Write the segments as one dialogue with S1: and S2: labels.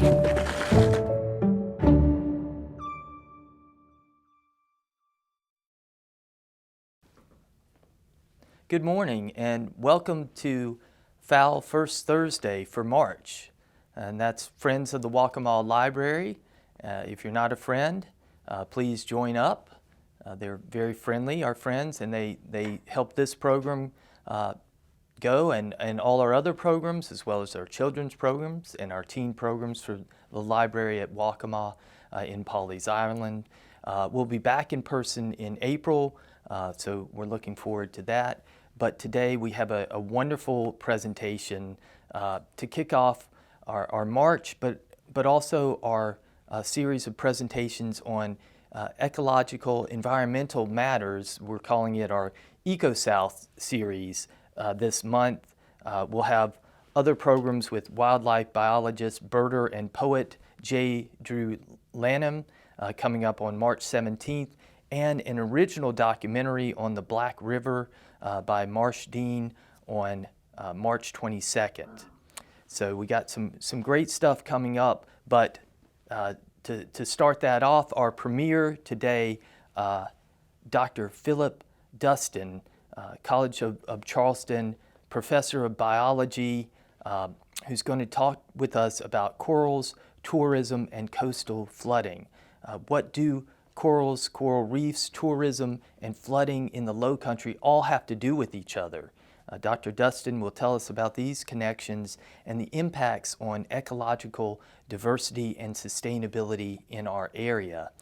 S1: Good morning and welcome to Fowl First Thursday for March. And that's Friends of the Waccamaw Library. If you're not a friend, please join up. They're very friendly, our friends, and they help this program go and all our other programs, as well as our children's programs and our teen programs for the library at Waccamaw in Pawleys Island. We'll be back in person in April, so we're looking forward to that. But today we have a wonderful presentation to kick off our March, but also our series of presentations on ecological, environmental matters. We're calling it our EcoSouth series this month. We'll have other programs with wildlife biologist, birder, and poet J. Drew Lanham coming up on March 17th, and an original documentary on the Black River by Marsh Dean on March 22nd. So we got some great stuff coming up, but to start that off, our premiere today, Dr. Phillip Dustan, College of Charleston, professor of biology, who's going to talk with us about corals, tourism, and coastal flooding. What do corals, coral reefs, tourism, and flooding in the Lowcountry all have to do with each other? Dr. Dustan will tell us about these connections and the impacts on ecological diversity and sustainability in our area.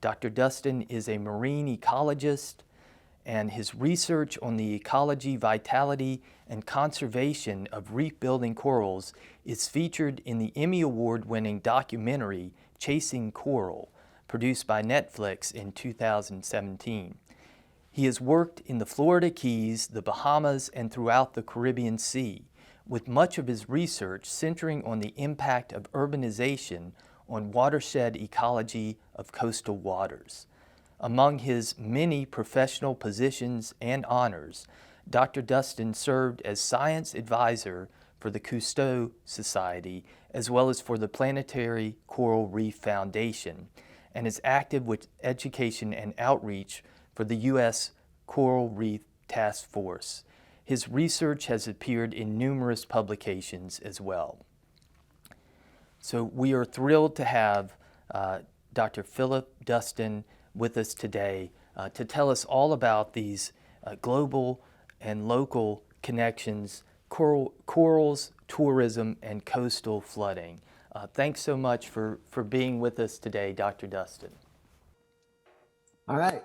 S1: Dr. Dustan is a marine ecologist, and his research on the ecology, vitality, and conservation of reef-building corals is featured in the Emmy Award-winning documentary Chasing Coral, produced by Netflix in 2017. He has worked in the Florida Keys, the Bahamas, and throughout the Caribbean Sea, with much of his research centering on the impact of urbanization on watershed ecology of coastal waters. Among his many professional positions and honors, Dr. Dustan served as science advisor for the Cousteau Society, as well as for the Planetary Coral Reef Foundation, and is active with education and outreach for the U.S. Coral Reef Task Force. His research has appeared in numerous publications as well. So we are thrilled to have Dr. Phillip Dustan with us today to tell us all about these global and local connections, corals, tourism, and coastal flooding. Thanks so much for being with us today, Dr. Dustan.
S2: All right.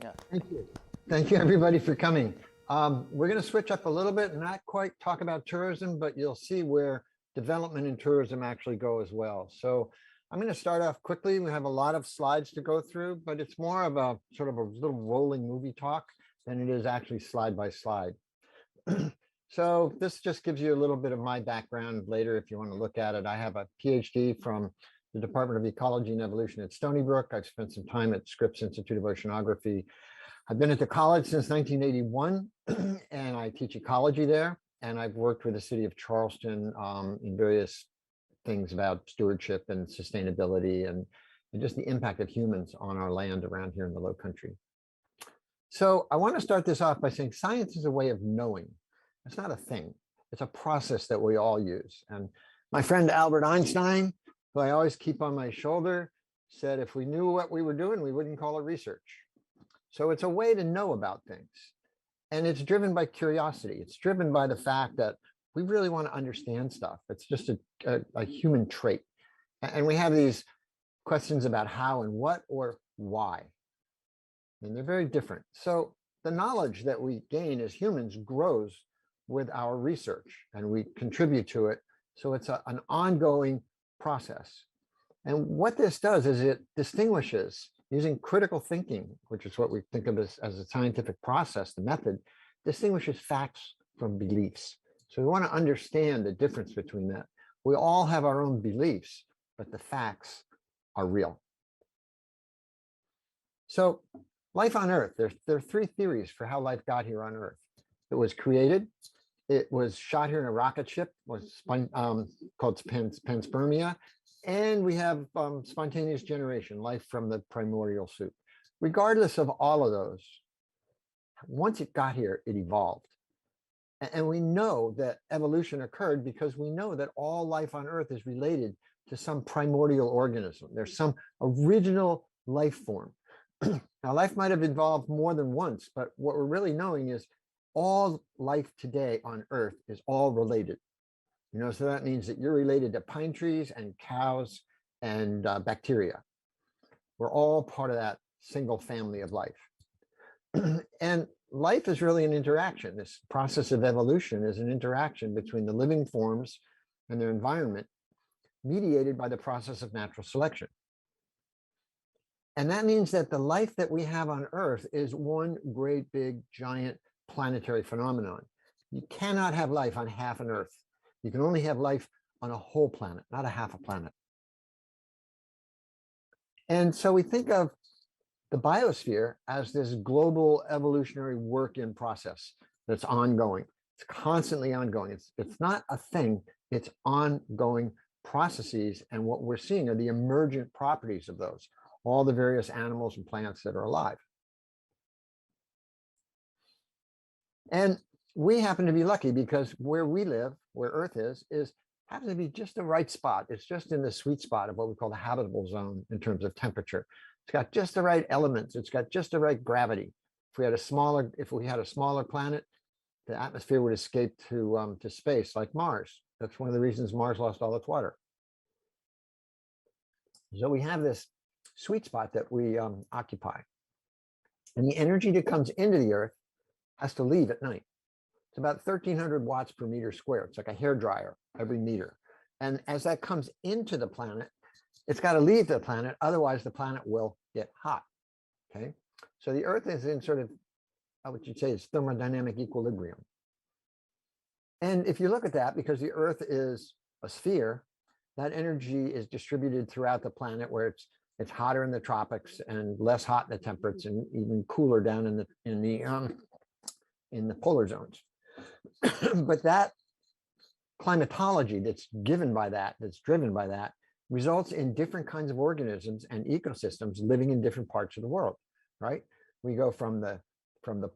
S1: Yeah.
S2: Thank you. Thank you, everybody, for coming. We're going to switch up a little bit and not quite talk about tourism, but you'll see where development in tourism actually go as well. So I'm going to start off quickly. We have a lot of slides to go through, but it's more of a sort of a little rolling movie talk than it is actually slide by slide. So this just gives you a little bit of my background later if you want to look at it. I have a PhD from the Department of Ecology and Evolution at Stony Brook. I've spent some time at Scripps Institute of Oceanography. I've been at the college since 1981, and I teach ecology there. And I've worked with the city of Charleston in various things about stewardship and sustainability and just the impact of humans on our land around here in the Lowcountry. So I want to start this off by saying science is a way of knowing. It's not a thing. It's a process that we all use. And my friend Albert Einstein, who I always keep on my shoulder, said if we knew what we were doing, we wouldn't call it research. So it's a way to know about things. And it's driven by curiosity. It's driven by the fact that we really want to understand stuff. It's just a human trait. And we have these questions about how and what or why. And they're very different. So the knowledge that we gain as humans grows with our research, and we contribute to it. So it's an ongoing process. And what this does is it distinguishes, using critical thinking, which is what we think of as a scientific process, the method, distinguishes facts from beliefs. So we want to understand the difference between that. We all have our own beliefs, but the facts are real. So life on Earth, there are three theories for how life got here on Earth. It was created, It was shot here in a rocket ship, called panspermia. And we have spontaneous generation, life from the primordial soup. Regardless of all of those, once it got here, it evolved. And we know that evolution occurred because we know that all life on Earth is related to some primordial organism. There's some original life form. Now, life might have evolved more than once, but what we're really knowing is all life today on Earth is all related. So that means that you're related to pine trees and cows and bacteria. We're all part of that single family of life. And life is really an interaction. This process of evolution is an interaction between the living forms and their environment, mediated by the process of natural selection. And that means that the life that we have on Earth is one great big giant planetary phenomenon. You cannot have life on half an Earth. You can only have life on a whole planet, not a half a planet. And so we think of the biosphere as this global evolutionary work in process that's ongoing. It's constantly ongoing. It's not a thing, it's ongoing processes. And what we're seeing are the emergent properties of those, all the various animals and plants that are alive. And we happen to be lucky because where we live, where Earth is happens to be just the right spot. It's just in the sweet spot of what we call the habitable zone in terms of temperature. It's got just the right elements. It's got just the right gravity. If we had a smaller planet, the atmosphere would escape to space, like Mars. That's one of the reasons Mars lost all its water. So we have this sweet spot that we occupy. And the energy that comes into the Earth has to leave at night. It's about 1,300 watts per meter square. It's like a hairdryer every meter. And as that comes into the planet, it's got to leave the planet. Otherwise, the planet will get hot. Okay. So the Earth is in sort of, what you'd say is thermodynamic equilibrium. And if you look at that, because the Earth is a sphere, that energy is distributed throughout the planet, where it's hotter in the tropics and less hot in the temperates, and even cooler down in the polar zones. But that climatology that's driven by that, results in different kinds of organisms and ecosystems living in different parts of the world, right? We go from the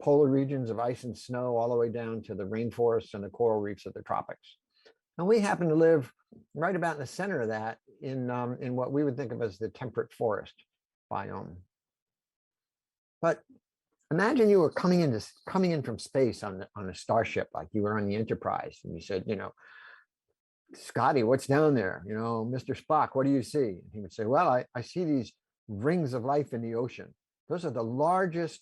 S2: polar regions of ice and snow all the way down to the rainforests and the coral reefs of the tropics. And we happen to live right about in the center of that in what we would think of as the temperate forest biome. But imagine you were coming in from space on a starship, like you were on the Enterprise, and you said, Scotty, what's down there? Mr. Spock, what do you see? And he would say, well, I see these rings of life in the ocean. Those are the largest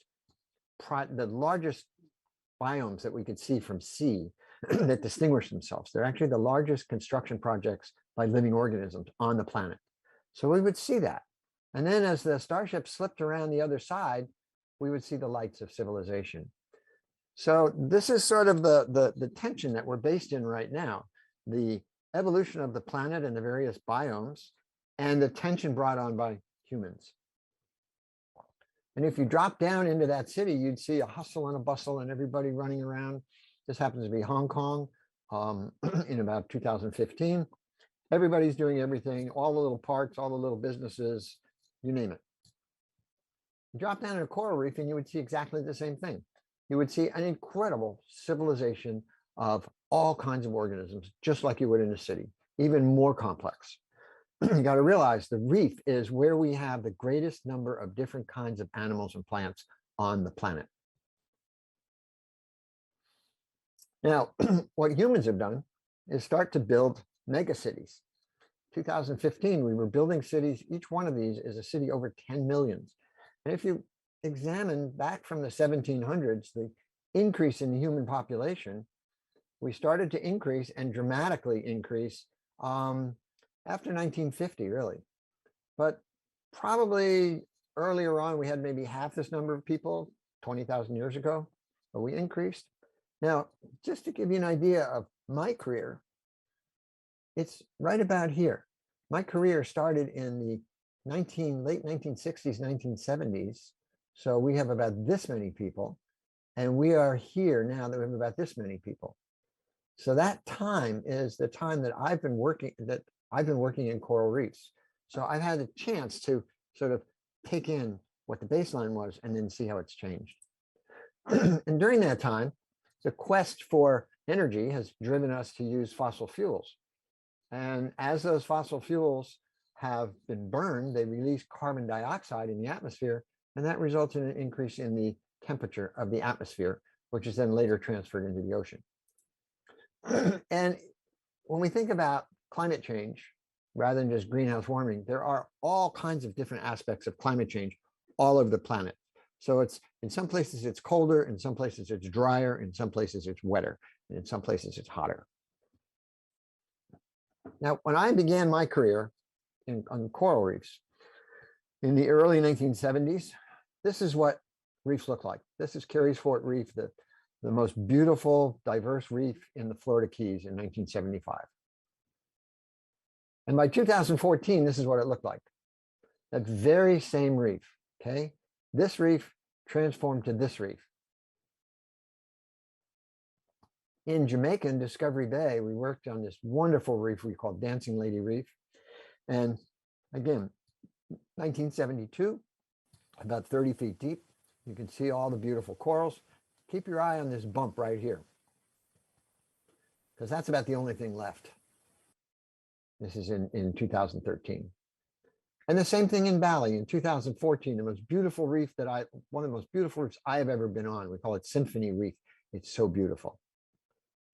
S2: biomes that we could see from sea that distinguish themselves. They're actually the largest construction projects by living organisms on the planet. So we would see that. And then as the starship slipped around the other side, we would see the lights of civilization. So this is sort of the tension that we're based in right now. The evolution of the planet and the various biomes, and the tension brought on by humans. And if you drop down into that city, you'd see a hustle and a bustle and everybody running around. This happens to be Hong Kong in about 2015. Everybody's doing everything, all the little parks, all the little businesses, you name it. You drop down in a coral reef and you would see exactly the same thing. You would see an incredible civilization of all kinds of organisms, just like you would in a city, even more complex. You got to realize the reef is where we have the greatest number of different kinds of animals and plants on the planet. Now, what humans have done is start to build mega cities. 2015, we were building cities. Each one of these is a city over 10 million. And if you examine back from the 1700s, the increase in the human population, we started to increase and dramatically increase after 1950, really. But probably earlier on, we had maybe half this number of people 20,000 years ago, but we increased. Now, just to give you an idea of my career, it's right about here. My career started in the late 1960s, 1970s. So we have about this many people. And we are here now that we have about this many people. So that time is the time that I've been working in coral reefs. So I've had a chance to sort of take in what the baseline was and then see how it's changed. And during that time, the quest for energy has driven us to use fossil fuels. And as those fossil fuels have been burned, they release carbon dioxide in the atmosphere, and that results in an increase in the temperature of the atmosphere, which is then later transferred into the ocean. And when we think about climate change, rather than just greenhouse warming, there are all kinds of different aspects of climate change all over the planet. So it's in some places it's colder, in some places it's drier, in some places it's wetter, and in some places it's hotter. Now, when I began my career on coral reefs in the early 1970s, this is what reefs look like. This is Carey's Fort Reef, the most beautiful, diverse reef in the Florida Keys in 1975. And by 2014, this is what it looked like. That very same reef, okay? This reef transformed to this reef. In Jamaica, in Discovery Bay, we worked on this wonderful reef we call Dancing Lady Reef. And again, 1972, about 30 feet deep. You can see all the beautiful corals. Keep your eye on this bump right here, because that's about the only thing left. This is in 2013. And the same thing in Bali in 2014, the most beautiful reef one of the most beautiful reefs I have ever been on. We call it Symphony Reef. It's so beautiful.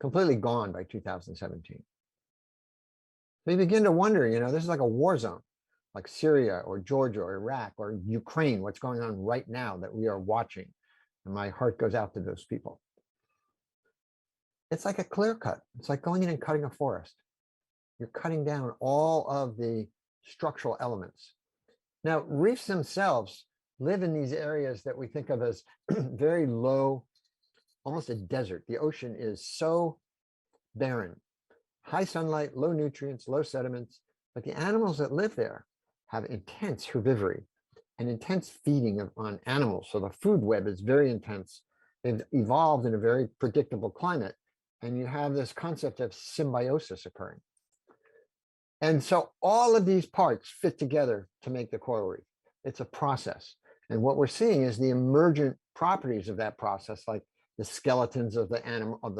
S2: Completely gone by 2017. So you begin to wonder, this is like a war zone, like Syria or Georgia or Iraq or Ukraine, what's going on right now that we are watching. And my heart goes out to those people. It's like a clear cut. It's like going in and cutting a forest. You're cutting down all of the structural elements. Now, reefs themselves live in these areas that we think of as very low, almost a desert. The ocean is so barren. High sunlight, low nutrients, low sediments, but the animals that live there have intense herbivory and intense feeding on animals. So the food web is very intense. They've evolved in a very predictable climate, and you have this concept of symbiosis occurring. And so all of these parts fit together to make the coral reef. It's a process. And what we're seeing is the emergent properties of that process, like the skeletons of the animal, of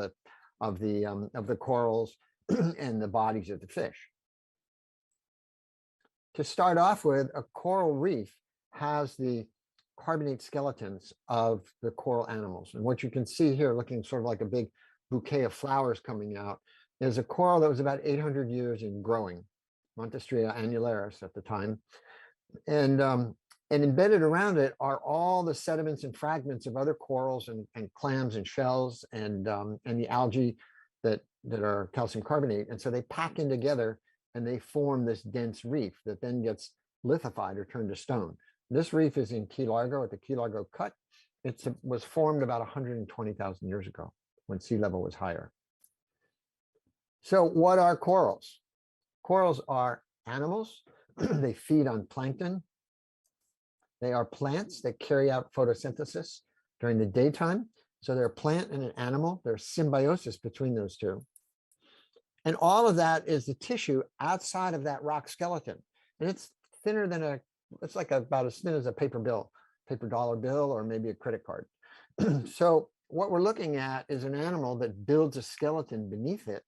S2: the corals and the bodies of the fish. To start off with, a coral reef has the carbonate skeletons of the coral animals. And what you can see here, looking sort of like a big bouquet of flowers coming out, is a coral that was about 800 years in growing, Montastrea annularis at the time. And embedded around it are all the sediments and fragments of other corals and clams and shells and the algae that are calcium carbonate. And so they pack in together and they form this dense reef that then gets lithified or turned to stone. This reef is in Key Largo at the Key Largo Cut. It was formed about 120,000 years ago when sea level was higher. So what are corals? Corals are animals. They feed on plankton. They are plants that carry out photosynthesis during the daytime. So they're a plant and an animal. There's symbiosis between those two. And all of that is the tissue outside of that rock skeleton. And it's thinner than it's like about as thin as a paper dollar bill, or maybe a credit card. So what we're looking at is an animal that builds a skeleton beneath it.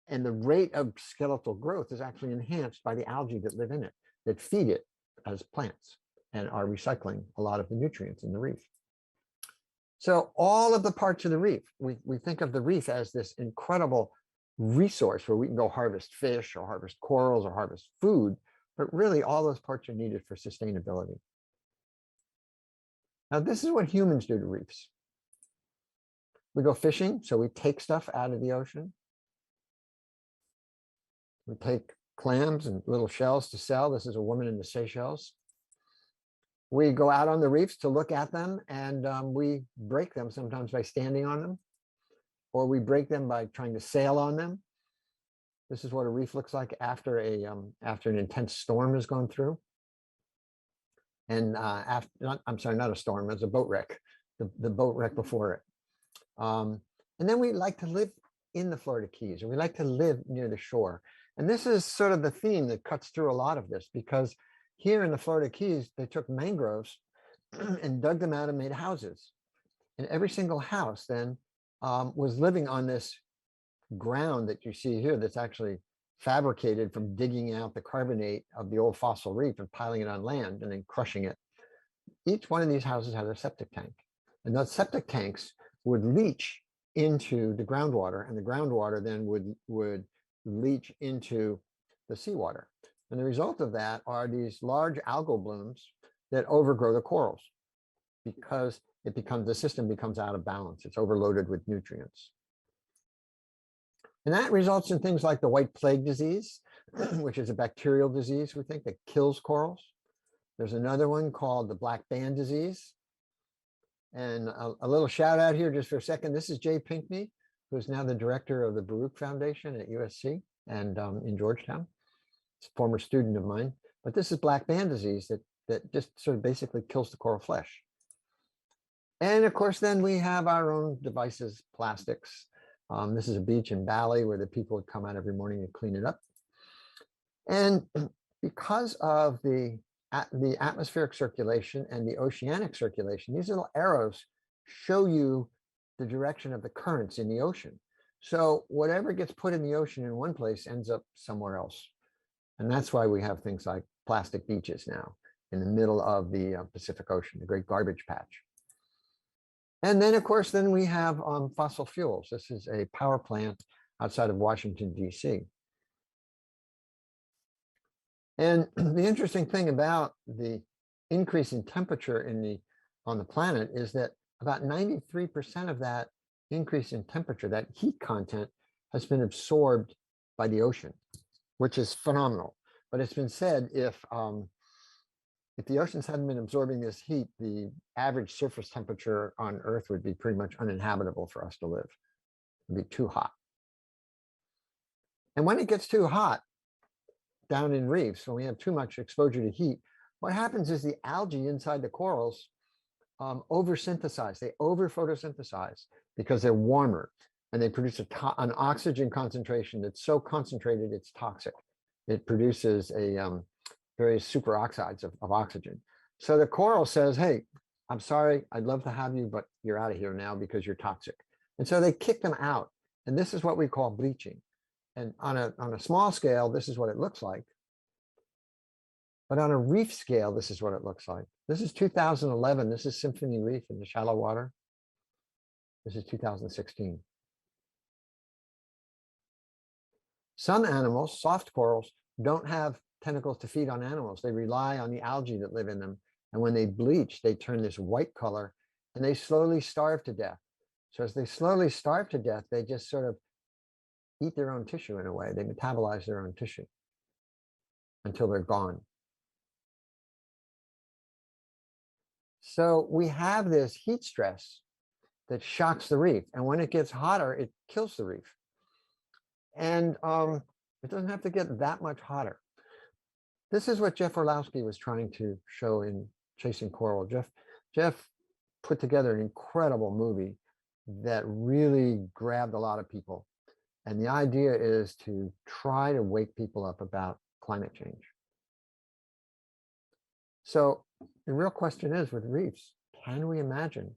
S2: And the rate of skeletal growth is actually enhanced by the algae that live in it, that feed it as plants and are recycling a lot of the nutrients in the reef. So all of the parts of the reef, we think of the reef as this incredible resource where we can go harvest fish or harvest corals or harvest food, but really all those parts are needed for sustainability. Now, this is what humans do to reefs. We go fishing, so we take stuff out of the ocean. We take clams and little shells to sell. This is a woman in the Seychelles. We go out on the reefs to look at them, and we break them sometimes by standing on them, or we break them by trying to sail on them. This is what a reef looks like after an intense storm has gone through. And I'm sorry, not a storm, it's a boat wreck, the boat wreck before it. And then we like to live in the Florida Keys, or we like to live near the shore. And this is sort of the theme that cuts through a lot of this, because here in the Florida Keys, they took mangroves and dug them out and made houses. And every single house then was living on this ground that you see here that's actually fabricated from digging out the carbonate of the old fossil reef and piling it on land and then crushing it. Each one of these houses has a septic tank, and those septic tanks would leach into the groundwater, and the groundwater then would leach into the seawater. And the result of that are these large algal blooms that overgrow the corals, because the system becomes out of balance. It's overloaded with nutrients. And that results in things like the white plague disease, which is a bacterial disease, we think, that kills corals. There's another one called the black band disease. And a little shout out here just for a second. This is Jay Pinkney, who's now the director of the Baruch Foundation at USC and in Georgetown. It's a former student of mine. But this is black band disease that just sort of basically kills the coral flesh. And of course, then we have our own devices, plastics. This is a beach in Bali where the people would come out every morning and clean it up. And because of the atmospheric circulation and the oceanic circulation, these little arrows show you the direction of the currents in the ocean. So whatever gets put in the ocean in one place ends up somewhere else. And that's why we have things like plastic beaches now in the middle of the Pacific Ocean, the great garbage patch. And then, of course, then we have fossil fuels. This is a power plant outside of Washington, D.C. And the interesting thing about the increase in temperature on the planet is that about 93% of that increase in temperature, that heat content, has been absorbed by the ocean, which is phenomenal. But it's been said if the oceans hadn't been absorbing this heat, the average surface temperature on Earth would be pretty much uninhabitable for us to live. It'd be too hot. And when it gets too hot down in reefs, when we have too much exposure to heat, what happens is the algae inside the corals oversynthesize. They over-photosynthesize because they're warmer, and they produce an oxygen concentration that's so concentrated it's toxic. It produces various superoxides of oxygen. So the coral says, hey, I'm sorry, I'd love to have you, but you're out of here now because you're toxic. And so they kick them out. And this is what we call bleaching. And on a small scale, this is what it looks like. But on a reef scale, this is what it looks like. This is 2011. This is Symphony Reef in the shallow water. This is 2016. Some animals, soft corals, don't have tentacles to feed on animals. They rely on the algae that live in them. And when they bleach, they turn this white color and they slowly starve to death. So as they slowly starve to death, they just sort of eat their own tissue in a way. They metabolize their own tissue until they're gone. So we have this heat stress that shocks the reef. And when it gets hotter, it kills the reef. And it doesn't have to get that much hotter. This is what Jeff Orlowski was trying to show in Chasing Coral. Jeff put together an incredible movie that really grabbed a lot of people. And the idea is to try to wake people up about climate change. So the real question is, with reefs, can we imagine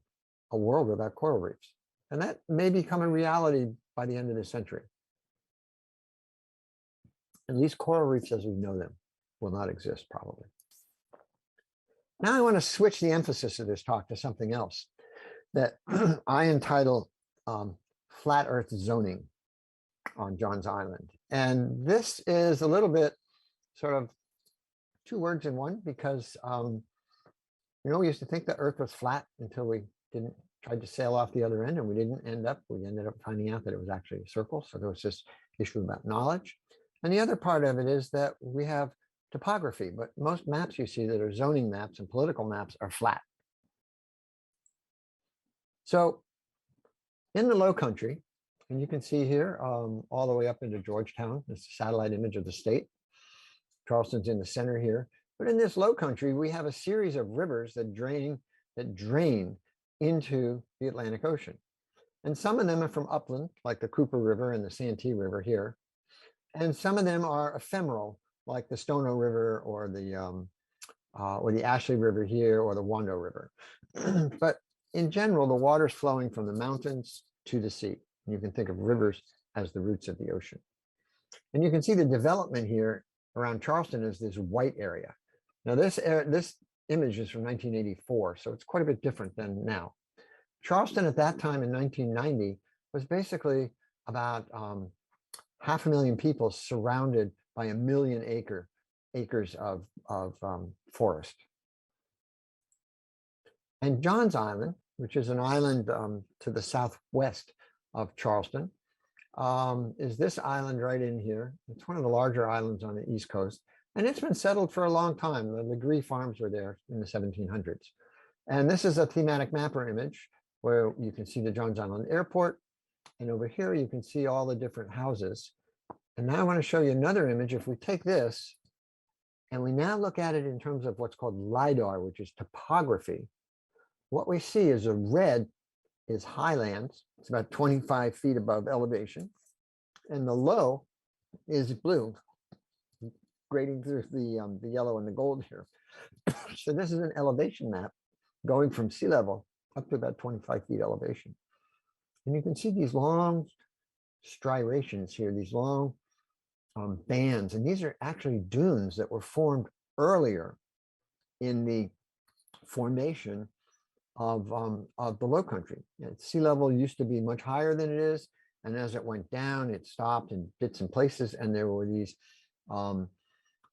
S2: a world without coral reefs? And that may become a reality by the end of this century. At least coral reefs as we know them will not exist, probably. Now I want to switch the emphasis of this talk to something else that I entitle Flat Earth Zoning on Johns Island. And this is a little bit sort of two words in one, because we used to think the Earth was flat until we tried to sail off the other end, and we ended up finding out that it was actually a circle. So there was this issue about knowledge. And the other part of it is that we have topography, but most maps you see that are zoning maps and political maps are flat. So in the Lowcountry, and you can see here all the way up into Georgetown, this is a satellite image of the state. Charleston's in the center here. But in this Lowcountry, we have a series of rivers that drain into the Atlantic Ocean. And some of them are from upland, like the Cooper River and the Santee River here. And some of them are ephemeral, like the Stony River or the Ashley River here or the Wando River. But in general, the water's flowing from the mountains to the sea. You can think of rivers as the roots of the ocean. And you can see the development here around Charleston is this white area. Now this image is from 1984, so it's quite a bit different than now. Charleston at that time in 1990 was basically about 500,000 people surrounded by 1 million acres of forest. And Johns Island, which is an island to the southwest of Charleston, is this island right in here. It's one of the larger islands on the East Coast, and it's been settled for a long time. The Legree farms were there in the 1700s. And this is a thematic mapper image where you can see the Johns Island Airport. And over here, you can see all the different houses. And now I want to show you another image. If we take this and we now look at it in terms of what's called LIDAR, which is topography, what we see is the red is highlands. It's about 25 feet above elevation. And the low is blue, grading through the yellow and the gold here. So this is an elevation map going from sea level up to about 25 feet elevation. And you can see these long striations here, these long bands. And these are actually dunes that were formed earlier in the formation of the Lowcountry. Sea level used to be much higher than it is. And as it went down, it stopped in bits and places. And there were these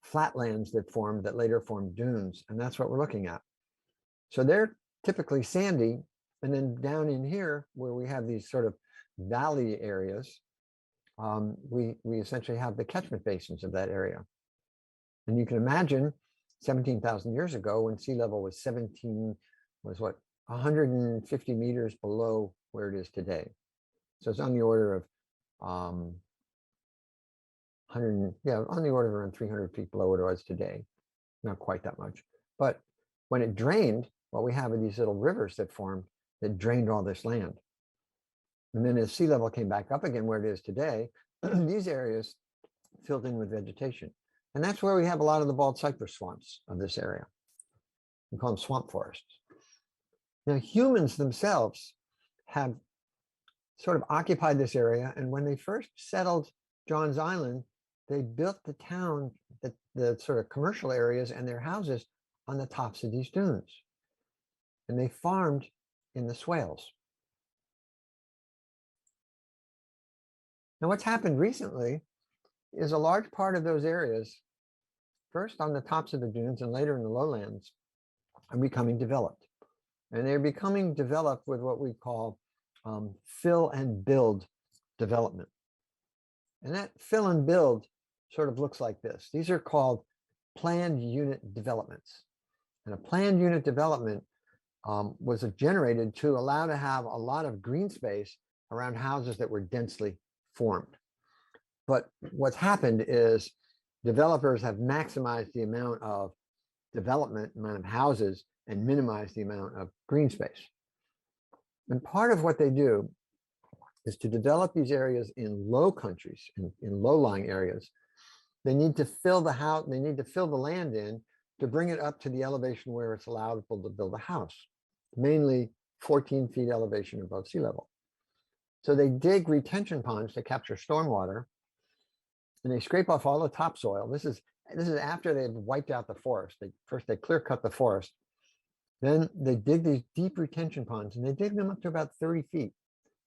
S2: flatlands that formed that later formed dunes. And that's what we're looking at. So they're typically sandy. And then down in here, where we have these sort of valley areas, we essentially have the catchment basins of that area. And you can imagine 17,000 years ago when sea level was 150 meters below where it is today. So it's on the order of on the order of around 300 feet below what it was today. Not quite that much. But when it drained, what we have are these little rivers that formed that drained all this land. And then as sea level came back up again where it is today, these areas filled in with vegetation. And that's where we have a lot of the bald cypress swamps of this area. We call them swamp forests. Now, humans themselves have sort of occupied this area. And when they first settled Johns Island, they built the town, the sort of commercial areas and their houses on the tops of these dunes. And they farmed in the swales. Now, what's happened recently is a large part of those areas, first on the tops of the dunes and later in the lowlands, are becoming developed. And they're becoming developed with what we call fill and build development. And that fill and build sort of looks like this. These are called planned unit developments. And a planned unit development was generated to allow to have a lot of green space around houses that were densely formed. But what's happened is developers have maximized the amount of development, amount of houses, and minimized the amount of green space. And part of what they do is to develop these areas in low countries, in low-lying areas. They need to fill the house, they need to fill the land in to bring it up to the elevation where it's allowable to build a house, mainly 14 feet elevation above sea level. So they dig retention ponds to capture stormwater, and they scrape off all the topsoil. This is after they've wiped out the forest. First they clear cut the forest. Then they dig these deep retention ponds, and they dig them up to about 30 feet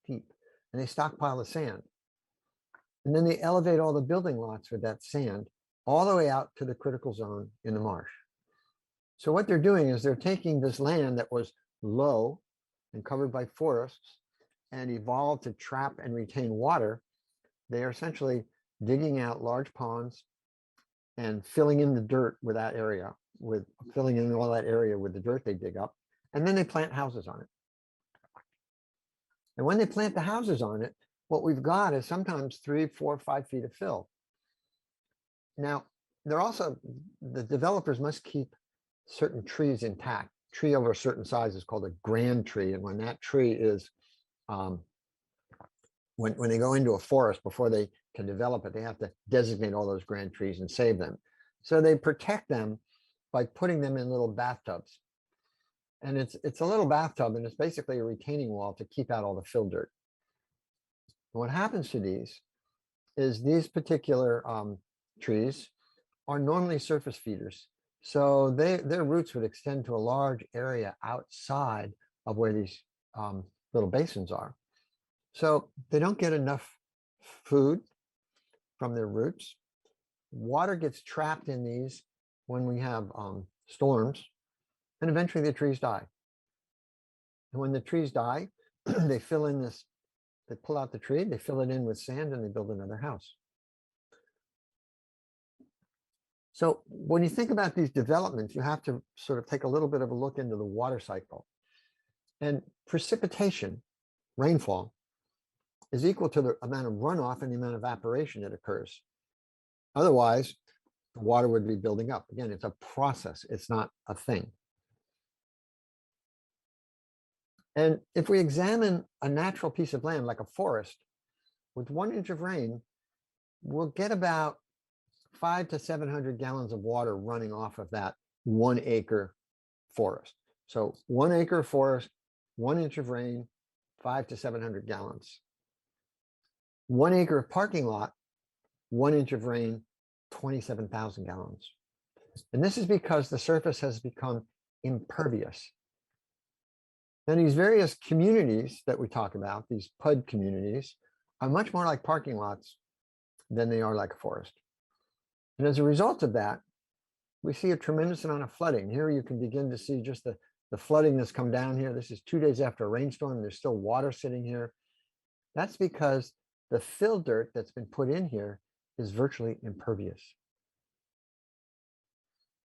S2: deep, and they stockpile the sand. And then they elevate all the building lots with that sand all the way out to the critical zone in the marsh. So what they're doing is they're taking this land that was low and covered by forests and evolved to trap and retain water. They are essentially digging out large ponds and filling in the dirt with that area, filling in all that area with the dirt they dig up, and then they plant houses on it. And when they plant the houses on it, what we've got is sometimes 3, 4, 5 feet of fill. Now, the developers must keep certain trees intact. Tree over a certain size is called a grand tree. And when that tree is when they go into a forest, before they can develop it, they have to designate all those grand trees and save them. So they protect them by putting them in little bathtubs. And it's a little bathtub, and it's basically a retaining wall to keep out all the fill dirt. And what happens to these is these particular trees are normally surface feeders. So their roots would extend to a large area outside of where these little basins are. So they don't get enough food from their roots. Water gets trapped in these when we have storms, and eventually the trees die. And when the trees die, they fill in this, they pull out the tree, they fill it in with sand, and they build another house. So when you think about these developments, you have to sort of take a little bit of a look into the water cycle. And precipitation, rainfall, is equal to the amount of runoff and the amount of evaporation that occurs. Otherwise, the water would be building up. Again, it's a process, it's not a thing. And if we examine a natural piece of land like a forest, with 1 inch of rain, we'll get about 500 to 700 gallons of water running off of that 1 acre forest. So 1 acre forest, 1 inch of rain, 500 to 700 gallons. 1 acre of parking lot, 1 inch of rain, 27,000 gallons. And this is because the surface has become impervious. Now, these various communities that we talk about, these PUD communities, are much more like parking lots than they are like a forest. And as a result of that, we see a tremendous amount of flooding. Here you can begin to see just the flooding that's come down here. This is 2 days after a rainstorm. There's still water sitting here. That's because the fill dirt that's been put in here is virtually impervious.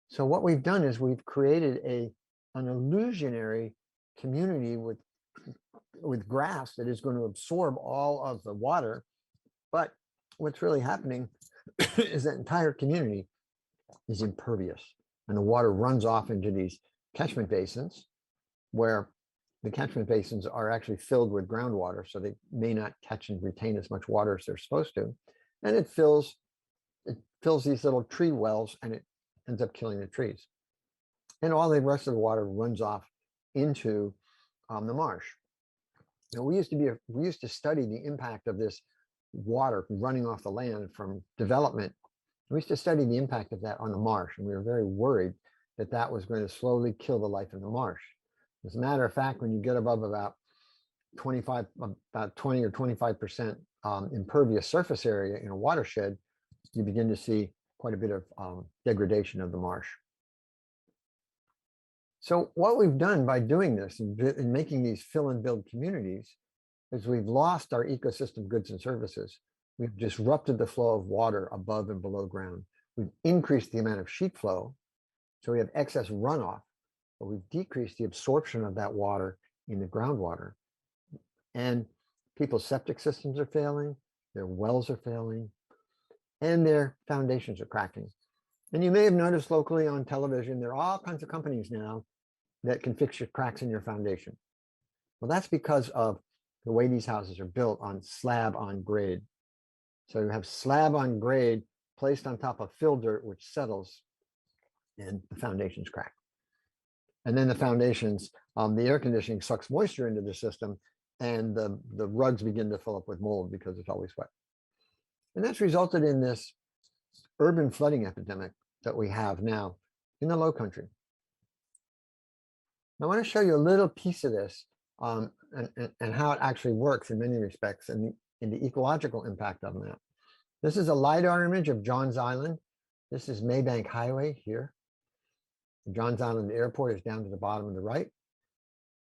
S2: So what we've done is we've created an illusionary community with grass that is going to absorb all of the water. But what's really happening is that entire community is impervious, and the water runs off into these catchment basins, where the catchment basins are actually filled with groundwater, so they may not catch and retain as much water as they're supposed to. And it fills these little tree wells, and it ends up killing the trees. And all the rest of the water runs off into the marsh. Now, we used to study the impact of this water running off the land from development. We used to study the impact of that on the marsh, and we were very worried that that was going to slowly kill the life in the marsh. As a matter of fact, when you get above about 20 or 25% impervious surface area in a watershed, you begin to see quite a bit of degradation of the marsh. So what we've done by doing this and making these fill and build communities is we've lost our ecosystem goods and services. We've disrupted the flow of water above and below ground. We've increased the amount of sheet flow, so we have excess runoff, but we've decreased the absorption of that water in the groundwater. And people's septic systems are failing, their wells are failing, and their foundations are cracking. And you may have noticed locally on television, there are all kinds of companies now that can fix your cracks in your foundation. Well, that's because of the way these houses are built on slab on grade. So you have slab on grade placed on top of fill dirt, which settles, and the foundations crack. And then the foundations, the air conditioning sucks moisture into the system, and the rugs begin to fill up with mold because it's always wet. And that's resulted in this urban flooding epidemic that we have now in the Lowcountry. I want to show you a little piece of this and how it actually works in many respects, and the ecological impact of that. This is a LiDAR image of Johns Island. This is Maybank Highway here. Johns Island Airport is down to the bottom of the right.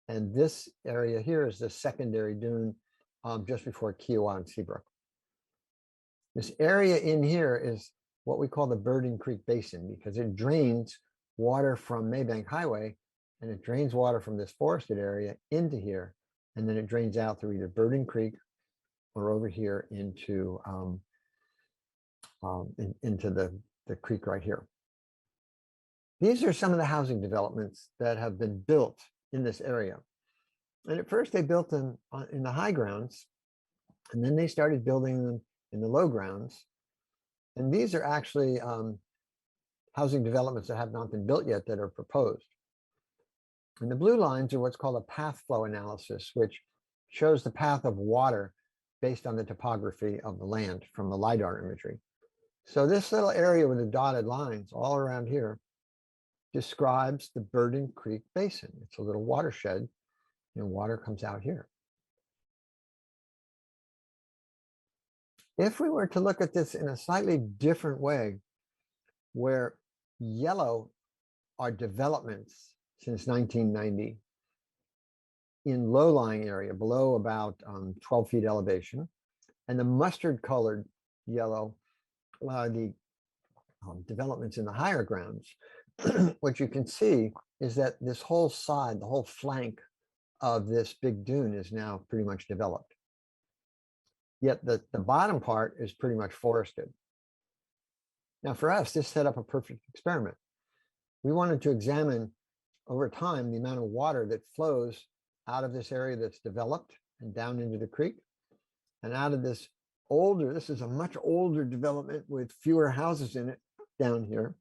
S2: And this area here is the secondary dune just before Kiowa and Seabrook. This area in here is what we call the Burden Creek Basin, because it drains water from Maybank Highway, and it drains water from this forested area into here, and then it drains out through either Burden Creek or over here into the creek right here. These are some of the housing developments that have been built in this area. And at first they built them in the high grounds And then they started building them in the low grounds. And these are actually housing developments that have not been built yet that are proposed. And the blue lines are what's called a path flow analysis, which shows the path of water based on the topography of the land from the LiDAR imagery. So this little area with the dotted lines all around here describes the Burden Creek Basin. It's a little watershed, and water comes out here. If we were to look at this in a slightly different way, where yellow are developments since 1990 in low-lying area below about 12 feet elevation, and the mustard colored yellow are the developments in the higher grounds, what you can see is that this whole side, the whole flank of this big dune is now pretty much developed. Yet the bottom part is pretty much forested. Now for us, this set up a perfect experiment. We wanted to examine over time the amount of water that flows out of this area that's developed and down into the creek, and out of this older, this is a much older development with fewer houses in it down here,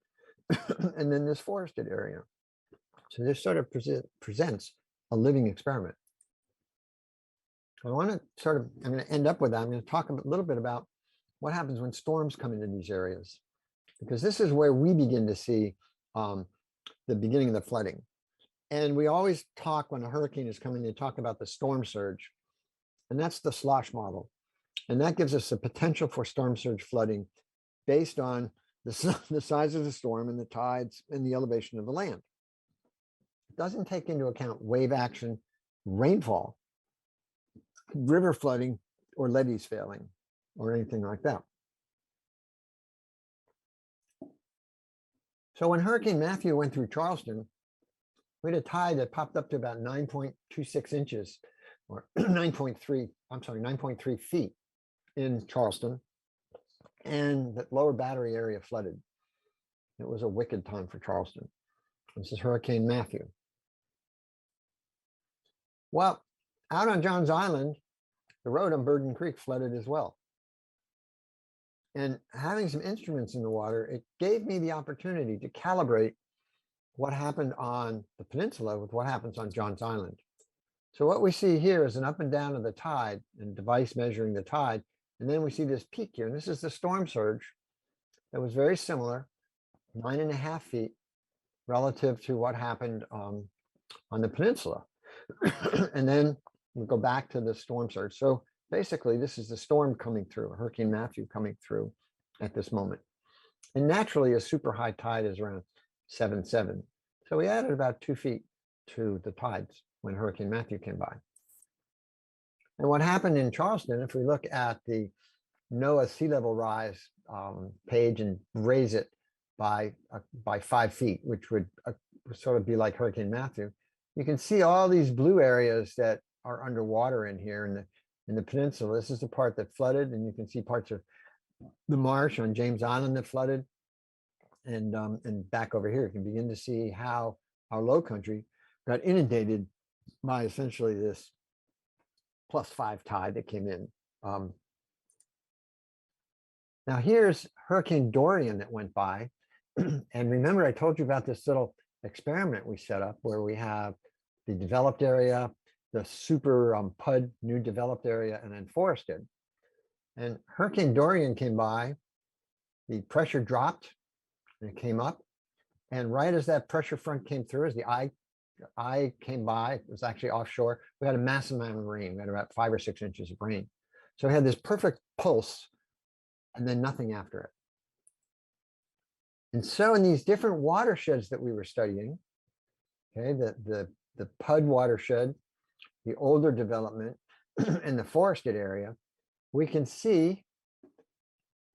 S2: and then this forested area. So this sort of presents a living experiment. I want to I'm going to end up with that. I'm going to talk a little bit about what happens when storms come into these areas, because this is where we begin to see the beginning of the flooding. And we always talk when a hurricane is coming to talk about the storm surge, and that's the slosh model. And that gives us the potential for storm surge flooding based on the size of the storm and the tides and the elevation of the land. It doesn't take into account wave action, rainfall, river flooding, or levees failing, or anything like that. So when Hurricane Matthew went through Charleston, we had a tide that popped up to about 9.26 inches, or 9.3 feet in Charleston, and the lower Battery area flooded. It was a wicked time for Charleston. This is Hurricane Matthew. Well, out on Johns Island, the road on Burden Creek flooded as well. And having some instruments in the water, it gave me the opportunity to calibrate what happened on the peninsula with what happens on Johns Island. So what we see here is an up and down of the tide and a device measuring the tide. And then we see this peak here. And this is the storm surge that was very similar, 9.5 feet relative to what happened on the peninsula. And then we go back to the storm surge. So basically, this is the storm coming through, Hurricane Matthew coming through at this moment. And naturally, a super high tide is around 7.7. So we added about 2 feet to the tides when Hurricane Matthew came by. And what happened in Charleston, if we look at the NOAA sea level rise page and raise it by 5 feet, which would sort of be like Hurricane Matthew, you can see all these blue areas that are underwater in here in the peninsula. This is the part that flooded, and you can see parts of the marsh on James Island that flooded. And back over here, you can begin to see how our Lowcountry got inundated by essentially this +5 tide that came in. Now here's Hurricane Dorian that went by. And remember, I told you about this little experiment we set up where we have the developed area, the super PUD new developed area, and then forested. And Hurricane Dorian came by, the pressure dropped, and it came up. And right as that pressure front came through, as the eye came by, it was actually offshore, we had a massive amount of rain. We had about 5 or 6 inches of rain. So we had this perfect pulse and then nothing after it. And so in these different watersheds that we were studying, okay, the PUD watershed, the older development, and the forested area, we can see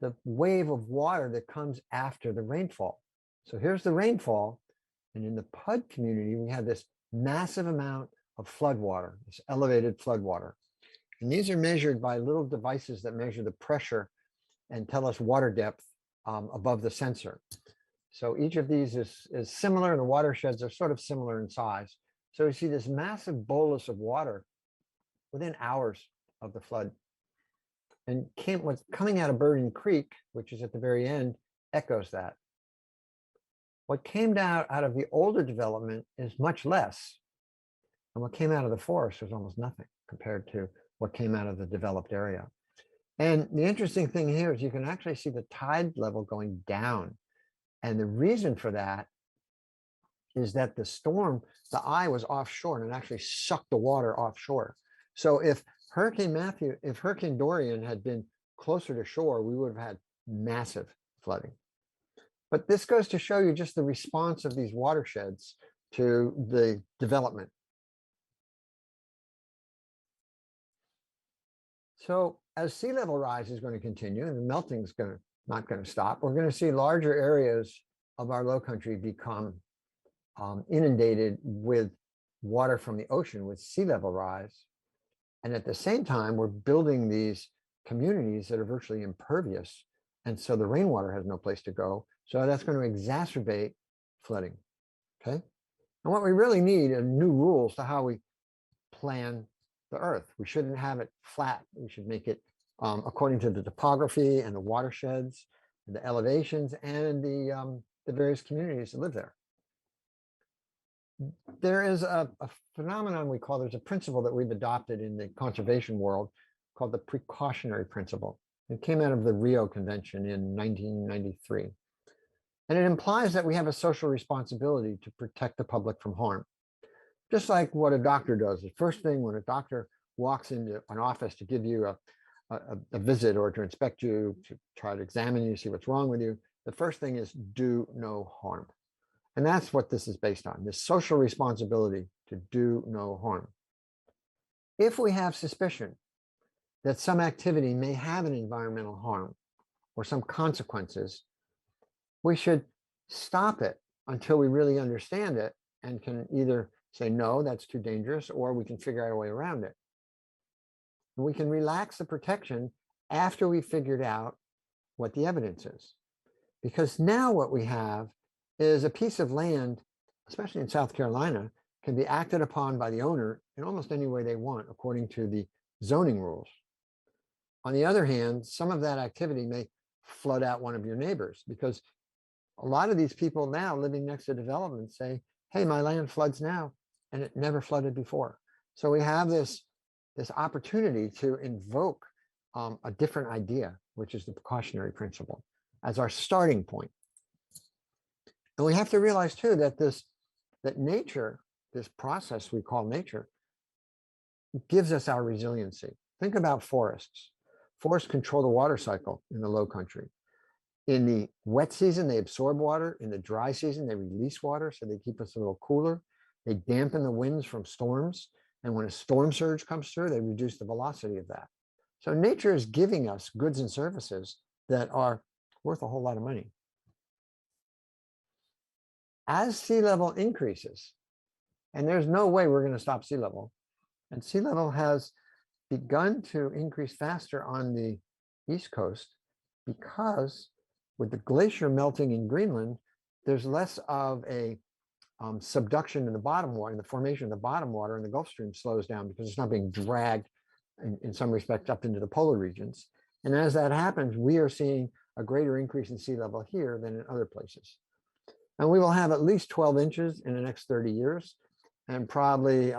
S2: the wave of water that comes after the rainfall. So here's the rainfall. And in the PUD community, we have this massive amount of floodwater, this elevated floodwater. And these are measured by little devices that measure the pressure and tell us water depth above the sensor. So each of these is similar, and the watersheds are sort of similar in size. So we see this massive bolus of water within hours of the flood. And what's coming out of Burden Creek, which is at the very end, echoes that. What came out of the older development is much less. And what came out of the forest was almost nothing compared to what came out of the developed area. And the interesting thing here is you can actually see the tide level going down. And the reason for that is that the storm, the eye was offshore and it actually sucked the water offshore. So if Hurricane Dorian had been closer to shore, we would have had massive flooding. But this goes to show you just the response of these watersheds to the development. So as sea level rise is going to continue and the melting is not going to stop, we're going to see larger areas of our low country become inundated with water from the ocean with sea level rise. And at the same time, we're building these communities that are virtually impervious. And so the rainwater has no place to go. So that's going to exacerbate flooding. Okay. And what we really need are new rules to how we plan the earth. We shouldn't have it flat. We should make it according to the topography and the watersheds, and the elevations, and the various communities that live there. There is a phenomenon there's a principle that we've adopted in the conservation world called the Precautionary Principle. It came out of the Rio Convention in 1993. And it implies that we have a social responsibility to protect the public from harm. Just like what a doctor does. The first thing when a doctor walks into an office to give you a visit or to inspect you, to try to examine you, see what's wrong with you, the first thing is do no harm. And that's what this is based on, this social responsibility to do no harm. If we have suspicion that some activity may have an environmental harm or some consequences, we should stop it until we really understand it and can either say, no, that's too dangerous, or we can figure out a way around it. And we can relax the protection after we figured out what the evidence is. Because now what we have is a piece of land, especially in South Carolina, can be acted upon by the owner in almost any way they want, according to the zoning rules. On the other hand, some of that activity may flood out one of your neighbors, because a lot of these people now living next to development say, hey, my land floods now, and it never flooded before. So we have this opportunity to invoke a different idea, which is the precautionary principle, as our starting point. And we have to realize too that nature, this process we call nature, gives us our resiliency. Think about forests. Forests control the water cycle in the low country. In the wet season, they absorb water. In the dry season, they release water, so they keep us a little cooler. They dampen the winds from storms. And when a storm surge comes through, they reduce the velocity of that. So nature is giving us goods and services that are worth a whole lot of money. As sea level increases, and there's no way we're going to stop sea level, and sea level has begun to increase faster on the East Coast because with the glacier melting in Greenland, there's less of a subduction in the bottom water, and the formation of the bottom water in the Gulf Stream slows down because it's not being dragged in some respects up into the polar regions. And as that happens, we are seeing a greater increase in sea level here than in other places. And we will have at least 12 inches in the next 30 years. And probably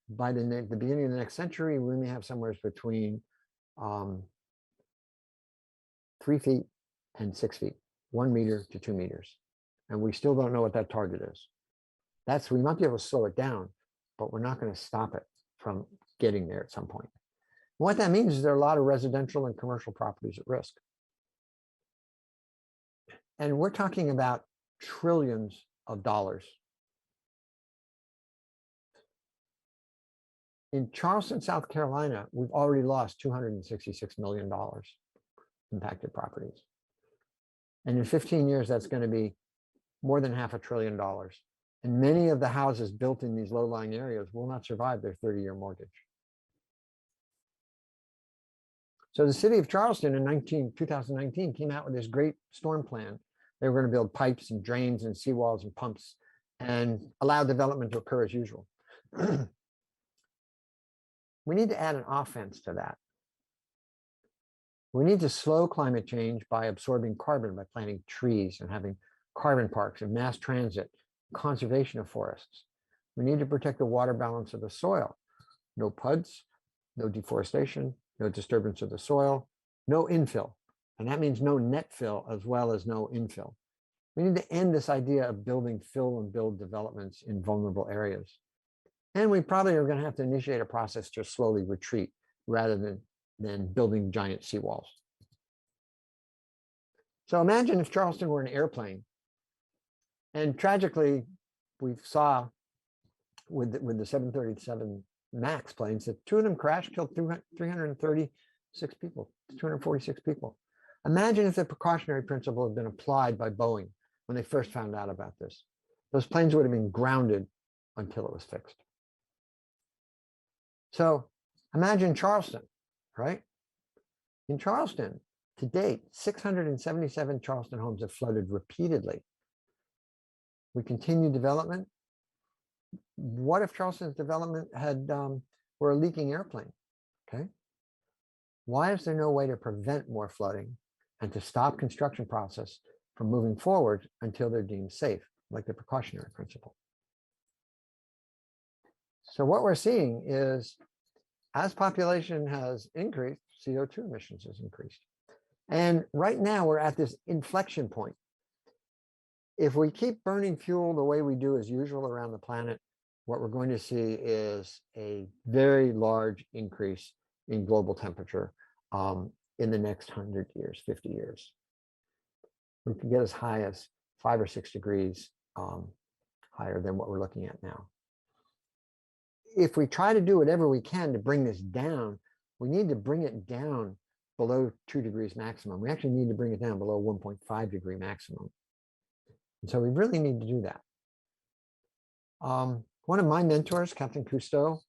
S2: by the beginning of the next century, we may have somewhere between 3 feet and 6 feet, 1 meter to 2 meters. And we still don't know what that target is. We might be able to slow it down, but we're not going to stop it from getting there at some point. What that means is there are a lot of residential and commercial properties at risk. And we're talking about trillions of dollars. In Charleston, South Carolina, we've already lost $266 million impacted properties. And in 15 years, that's going to be more than $500 billion. And many of the houses built in these low-lying areas will not survive their 30-year mortgage. So the city of Charleston in 2019 came out with this great storm plan. They were going to build pipes and drains and seawalls and pumps and allow development to occur as usual. We need to add an offense to that. We need to slow climate change by absorbing carbon, by planting trees and having carbon parks and mass transit, conservation of forests. We need to protect the water balance of the soil. No PUDs, no deforestation, no disturbance of the soil, no infill. And that means no net fill as well as no infill. We need to end this idea of building fill and build developments in vulnerable areas. And we probably are going to have to initiate a process to slowly retreat rather than building giant seawalls. So imagine if Charleston were an airplane. And tragically, we saw with the 737 MAX planes that two of them crashed, killed 336 people, 246 people. Imagine if the precautionary principle had been applied by Boeing when they first found out about this. Those planes would have been grounded until it was fixed. So imagine Charleston, right? In Charleston, to date, 677 Charleston homes have flooded repeatedly. We continue development. What if Charleston's development were a leaking airplane? Okay. Why is there no way to prevent more flooding and to stop construction process from moving forward until they're deemed safe, like the precautionary principle? So what we're seeing is, as population has increased, CO2 emissions has increased. And right now we're at this inflection point. If we keep burning fuel the way we do as usual around the planet, what we're going to see is a very large increase in global temperature in the next 100 years, 50 years. We could get as high as 5 or 6 degrees higher than what we're looking at now. If we try to do whatever we can to bring this down, we need to bring it down below 2 degrees maximum. We actually need to bring it down below 1.5 degree maximum. And so we really need to do that. One of my mentors, Captain Cousteau,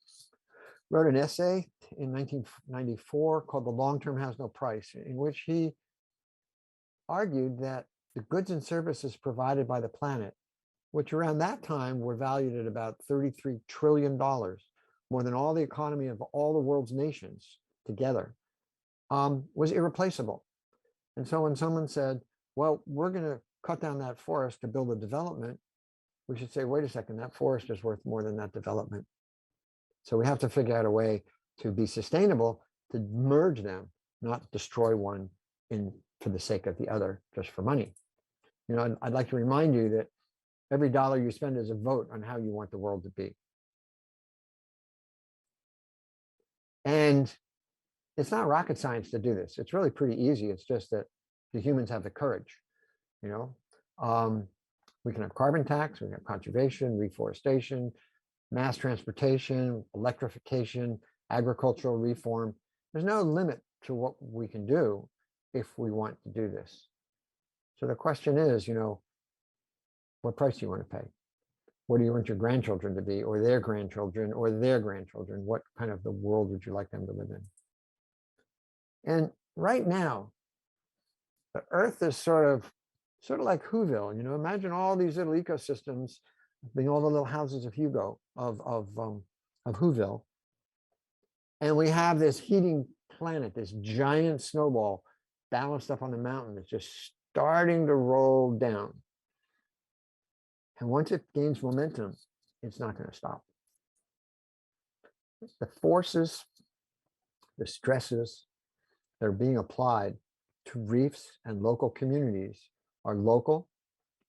S2: wrote an essay in 1994 called "The Long Term Has No Price," in which he argued that the goods and services provided by the planet, which around that time were valued at about $33 trillion, more than all the economy of all the world's nations together, was irreplaceable. And so when someone said, well, we're going to cut down that forest to build a development, we should say, wait a second, that forest is worth more than that development. So we have to figure out a way to be sustainable, to merge them, not destroy one for the sake of the other, just for money. You know, I'd like to remind you that every dollar you spend is a vote on how you want the world to be. And it's not rocket science to do this. It's really pretty easy. It's just that the humans have the courage, you know. We can have carbon tax, we can have conservation, reforestation, mass transportation, electrification, agricultural reform. There's no limit to what we can do if we want to do this. So the question is, you know, what price do you want to pay? What do you want your grandchildren to be, or their grandchildren, or their grandchildren? What kind of the world would you like them to live in? And right now, the Earth is sort of like Whoville. You know, imagine all these little ecosystems, being all the little houses of Whoville, and we have this heating planet, this giant snowball balanced up on the mountain that's just starting to roll down. And once it gains momentum, it's not going to stop. The forces, the stresses that are being applied to reefs and local communities are local,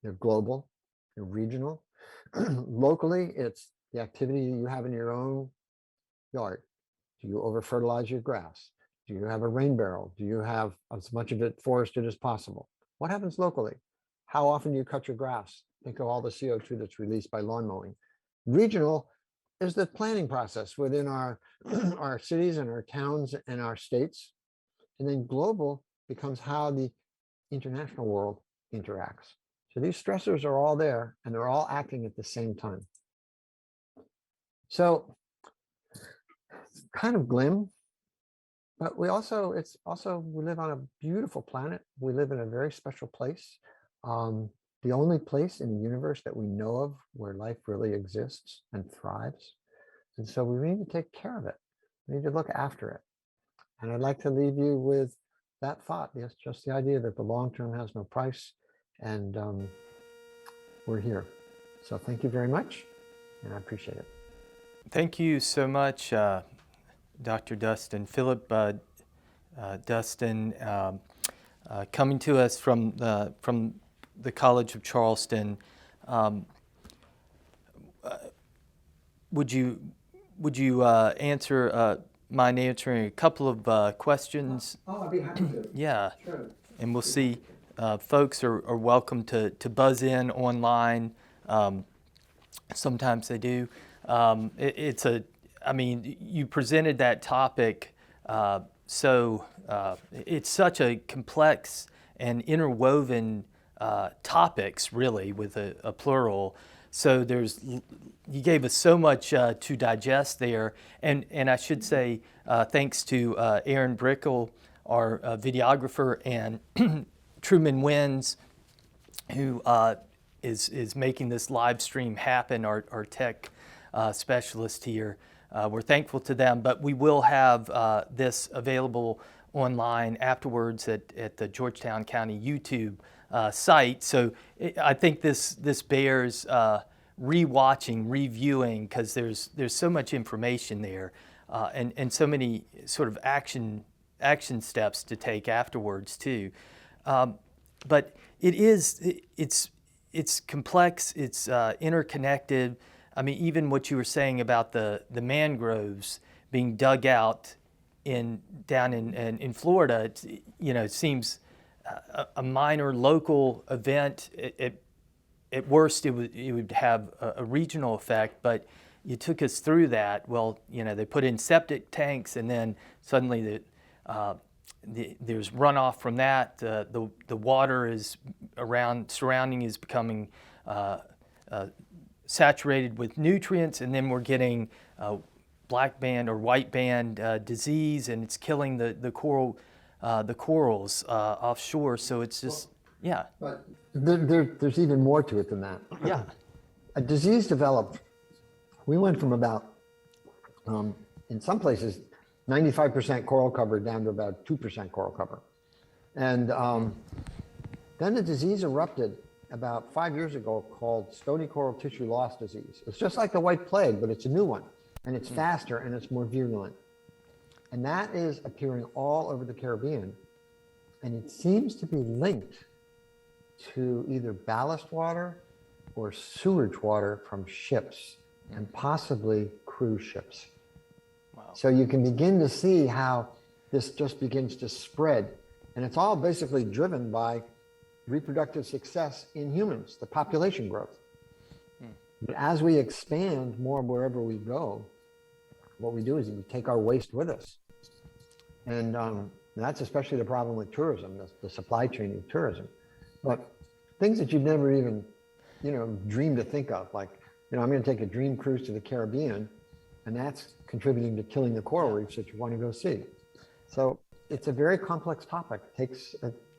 S2: they're global, they're regional. Locally, it's the activity you have in your own yard. Do you over fertilize your grass? Do you have a rain barrel? Do you have as much of it forested as possible? What happens locally? How often do you cut your grass? Think of all the CO2 that's released by lawn mowing. Regional is the planning process within our cities and our towns and our states. And then global becomes how the international world interacts. So these stressors are all there and they're all acting at the same time. So it's kind of glim, but we live on a beautiful planet. We live in a very special place. The only place in the universe that we know of where life really exists and thrives. And so we need to take care of it. We need to look after it. And I'd like to leave you with that thought. Yes, just the idea that the long term has no price, and we're here. So thank you very much, and I appreciate it.
S1: Thank you so much, Dr. Dustan. Phillip Dustan, coming to us from the College of Charleston. Would you mind answering a couple of questions?
S2: Oh, I'd be happy to.
S1: Yeah,
S2: Sure.
S1: and we'll see. Folks are welcome to buzz in online. Sometimes they do. You presented that topic, so it's such a complex and interwoven topics, really, with a plural. So you gave us so much to digest there, and I should say thanks to Aaron Brickle, our videographer, and Truman Wins, who is making this live stream happen, our tech specialist here. We're thankful to them, but we will have this available online afterwards at the Georgetown County YouTube site. So I think this bears rewatching, reviewing, because there's so much information there, and so many sort of action steps to take afterwards too. But it's complex, it's interconnected. I mean, even what you were saying about the mangroves being dug out down in Florida, it seems a minor local event. At worst, it would have a regional effect, but you took us through that. Well, they put in septic tanks, and then suddenly there's runoff from that. The water is surrounding is becoming saturated with nutrients, and then we're getting black band or white band disease, and it's killing the corals offshore. So it's just
S2: But there's even more to it than that.
S1: Yeah.
S2: A disease developed. We went from about, in some places, 95% coral cover down to about 2% coral cover. And then the disease erupted about 5 years ago called Stony coral tissue loss disease. It's just like the white plague, but it's a new one, and it's faster and it's more virulent. And that is appearing all over the Caribbean. And it seems to be linked to either ballast water or sewage water from ships, and possibly cruise ships.
S1: Wow.
S2: So you can begin to see how this just begins to spread. And it's all basically driven by reproductive success in humans, the population growth. But as we expand more wherever we go, what we do is we take our waste with us. And that's especially the problem with tourism, the supply chain of tourism. But things that you've never even, dreamed to think of, like, I'm going to take a dream cruise to the Caribbean, and that's contributing to killing the coral reefs that you want to go see. So it's a very complex topic. It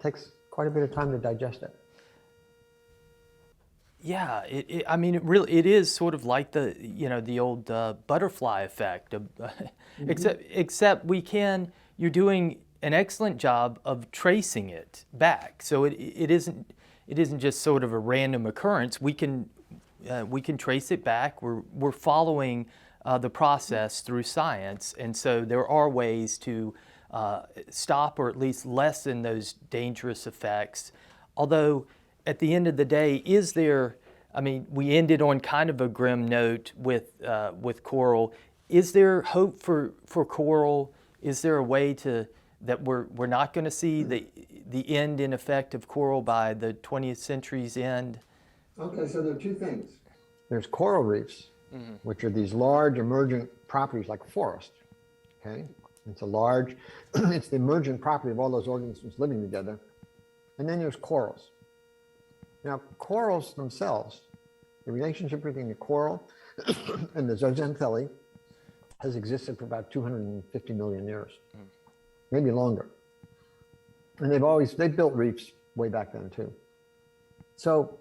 S2: takes quite a bit of time to digest it.
S1: Yeah, it is sort of like the old butterfly effect. Except you're doing an excellent job of tracing it back. So it isn't just sort of a random occurrence. We can trace it back. We're following the process through science, and so there are ways to stop or at least lessen those dangerous effects. Although at the end of the day, we ended on kind of a grim note with coral. Is there hope for coral? Is there a way that we're not going to see the end in effect of coral by the 20th century's end?
S2: Okay, so there are two things. There's coral reefs, which are these large emergent properties like a forest. Okay, it's it's the emergent property of all those organisms living together. And then there's corals. Now, corals themselves, the relationship between the coral and the zooxanthellae has existed for about 250 million years, maybe longer. And they've built reefs way back then too. So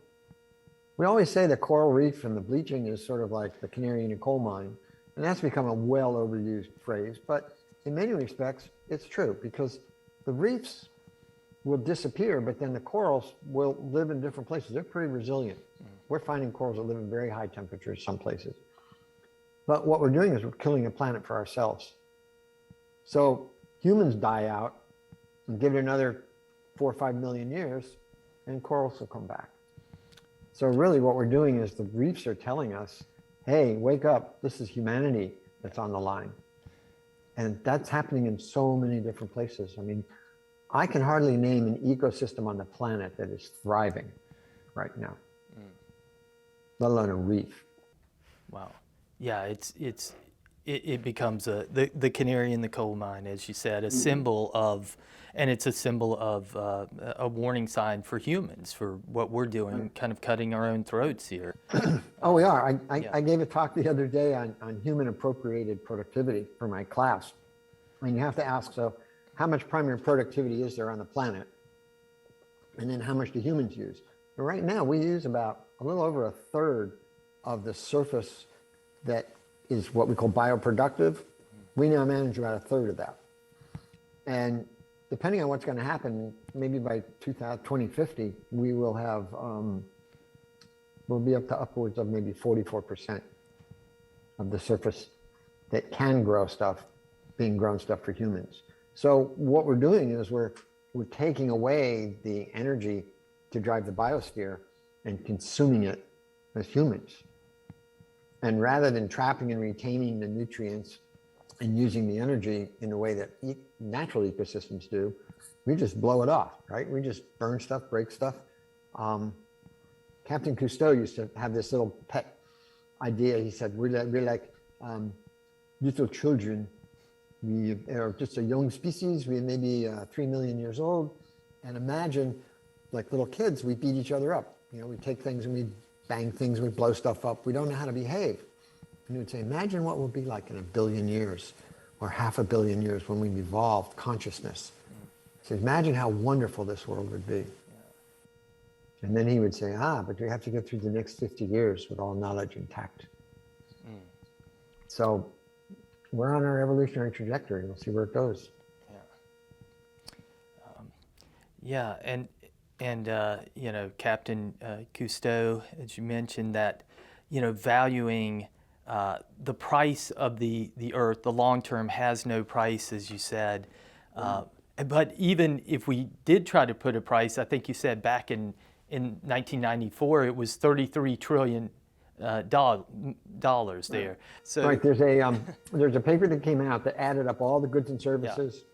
S2: we always say the coral reef and the bleaching is sort of like the canary in a coal mine. And that's become a well overused phrase, but in many respects, it's true, because the reefs will disappear, but then the corals will live in different places. They're pretty resilient. We're finding corals that live in very high temperatures some places. But what we're doing is we're killing a planet for ourselves. So humans die out and give it another 4 or 5 million years, and corals will come back. So really what we're doing is the reefs are telling us, hey, wake up, this is humanity that's on the line. And that's happening in so many different places. I mean, I can hardly name an ecosystem on the planet that is thriving right now, let alone a reef.
S1: Wow. Yeah, it becomes the canary in the coal mine, as you said, a symbol of, and it's a symbol of a warning sign for humans for what we're doing, kind of cutting our own throats here.
S2: Oh, we are. I gave a talk the other day on human appropriated productivity for my class. I mean, you have to ask, so how much primary productivity is there on the planet? And then how much do humans use? But right now, we use about a little over 1/3 of the surface that is what we call bioproductive. We now manage about 1/3 of that. And depending on what's going to happen, maybe by 2050, we will have, we'll be up to upwards of maybe 44% of the surface that can grow stuff, being grown stuff for humans. So what we're doing is we're taking away the energy to drive the biosphere and consuming it as humans. And rather than trapping and retaining the nutrients and using the energy in the way that natural ecosystems do, we just blow it off, right? We just burn stuff, break stuff. Captain Cousteau used to have this little pet idea. He said, we're like little children. We are just a young species. We're maybe 3 million years old. And imagine, like little kids, we beat each other up. You know, we take things and we bang things, we blow stuff up. We don't know how to behave. And he would say, imagine what we'll be like in 1 billion years or 500 million years when we've evolved consciousness. So imagine how wonderful this world would be. And then he would say, but we have to get through the next 50 years with all knowledge intact. So we're on our evolutionary trajectory. We'll see where it goes.
S1: Yeah, and you know, Captain Cousteau, as you mentioned, that, you know, valuing the price of the earth, the long term has no price, as you said. But even if we did try to put a price, I think you said back in 1994, it was $33 trillion dollars there. So
S2: right, there's a paper that came out that added up all the goods and services.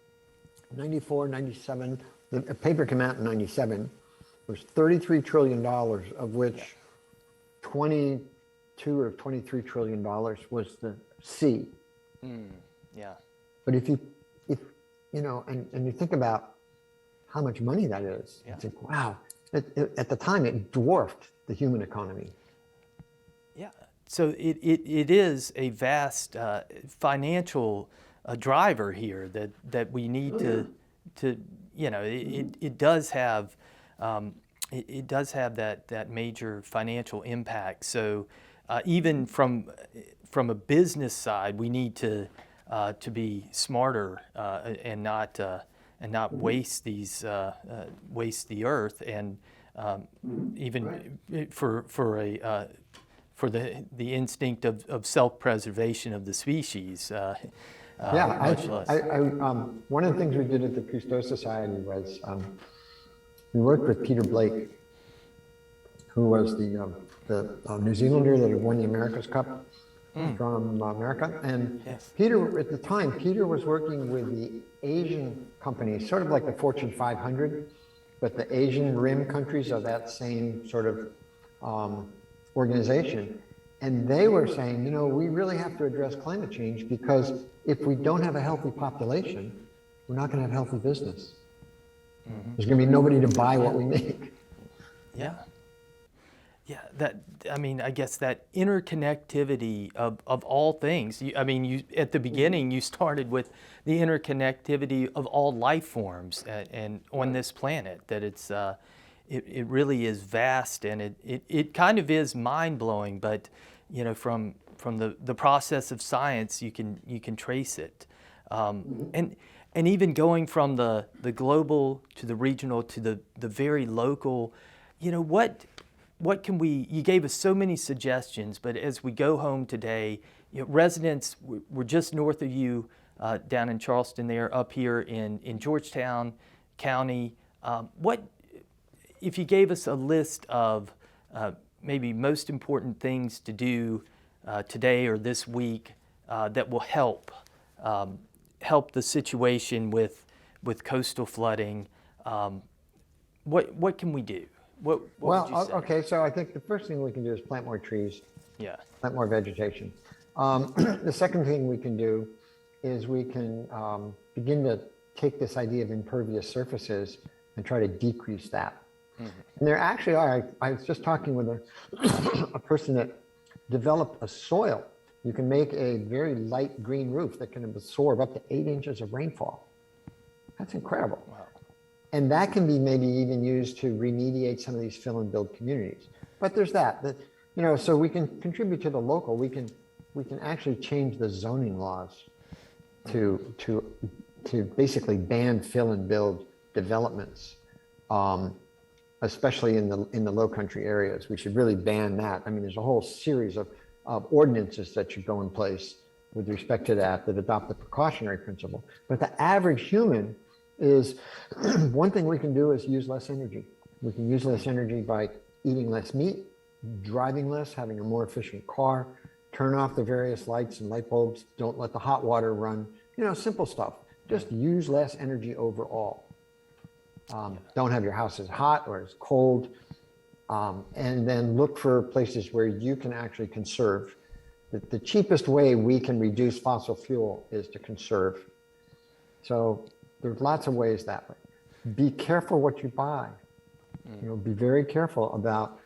S2: 94, 97. The paper came out in 97. It was $33 trillion, of which 22 or $23 trillion was the sea. But if you know, and you think about how much money that is, you think, wow. At the time, it dwarfed the human economy.
S1: Yeah, so it is a vast financial driver here that we need to you know, it does have that major financial impact. So even from a business side, we need to be smarter and not waste waste the earth, and even for the instinct of self-preservation of the species.
S2: One of the things we did at the Cousteau Society was we worked with Peter Blake, who was the New Zealander that had won the America's Cup from America. And Peter, at the time, Peter was working with the Asian companies, sort of like the Fortune 500, but the Asian Rim countries of that same sort of organization. And they were saying, you know, we really have to address climate change, because if we don't have a healthy population, we're not going to have healthy business. There's going to be nobody to buy what we make.
S1: Yeah. I mean, I guess that interconnectivity of all things. I mean, you at the beginning you started with the interconnectivity of all life forms and on this planet. That it really is vast, and it kind of is mind blowing. But you know, from the process of science, you can trace it. And And even going from the global to the regional to the very local, what can we, you gave us so many suggestions, but as we go home today, residents, we're just north of you down in Charleston there, up here in Georgetown County. What, if you gave us a list of maybe most important things to do today or this week that will help the situation with coastal flooding, what can we do? What would you say?
S2: Okay, so I think the first thing we can do is plant more trees.
S1: Yeah.
S2: Plant more vegetation. The second thing we can do is we can begin to take this idea of impervious surfaces and try to decrease that. Mm-hmm. And there actually are, I was just talking with a person that developed a soil. You can make a very light green roof that can absorb up to 8 inches of rainfall. That's incredible. Wow. And that can be maybe even used to remediate some of these fill and build communities. But there's that, so we can contribute to the local. We can actually change the zoning laws to basically ban fill and build developments, especially in the Lowcountry areas. We should really ban that. I mean, there's a whole series of ordinances that should go in place with respect to that adopt the precautionary principle. But the average human is, one thing we can do is use less energy. We can use less energy by eating less meat, driving less, having a more efficient car, turn off the various lights and light bulbs, don't let the hot water run, simple stuff. Just use less energy overall. Don't have your house as hot or as cold. And then look for places where you can actually conserve. The cheapest way we can reduce fossil fuel is to conserve. So there's lots of ways that way. Be careful what you buy. Be very careful about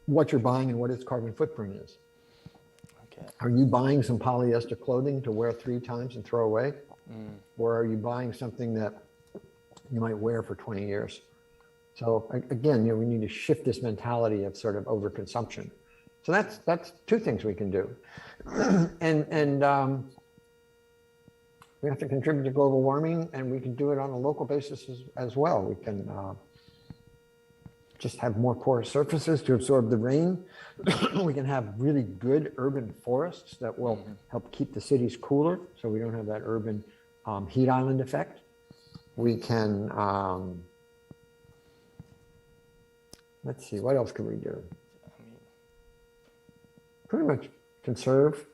S2: what you're buying and what its carbon footprint is. Okay. Are you buying some polyester clothing to wear 3 times and throw away? Or are you buying something that you might wear for 20 years? So again, we need to shift this mentality of sort of overconsumption. So that's 2 things we can do. And we have to contribute to global warming, and we can do it on a local basis as well. We can just have more porous surfaces to absorb the rain. We can have really good urban forests that will help keep the cities cooler, so we don't have that urban heat island effect. We can, let's see, what else can we do? Pretty much conserve,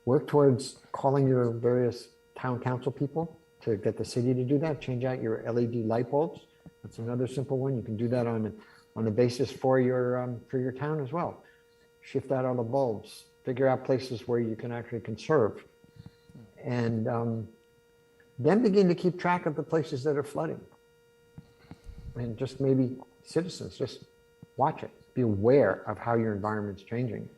S2: work towards calling your various town council people to get the city to do that. Change out your LED light bulbs. That's another simple one. You can do that on the basis for your town as well. Shift out all the bulbs. Figure out places where you can actually conserve, and then begin to keep track of the places that are flooding. And just maybe citizens, just watch it. Be aware of how your environment's changing.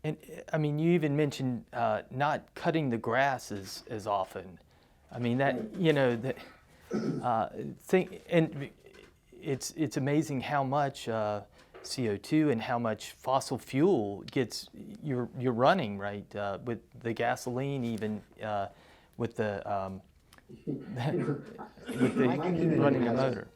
S1: And I mean, you even mentioned not cutting the grass as often. I mean, that, and it's amazing how much CO2 and how much fossil fuel you're running, right? With the gasoline, even with the running the motor.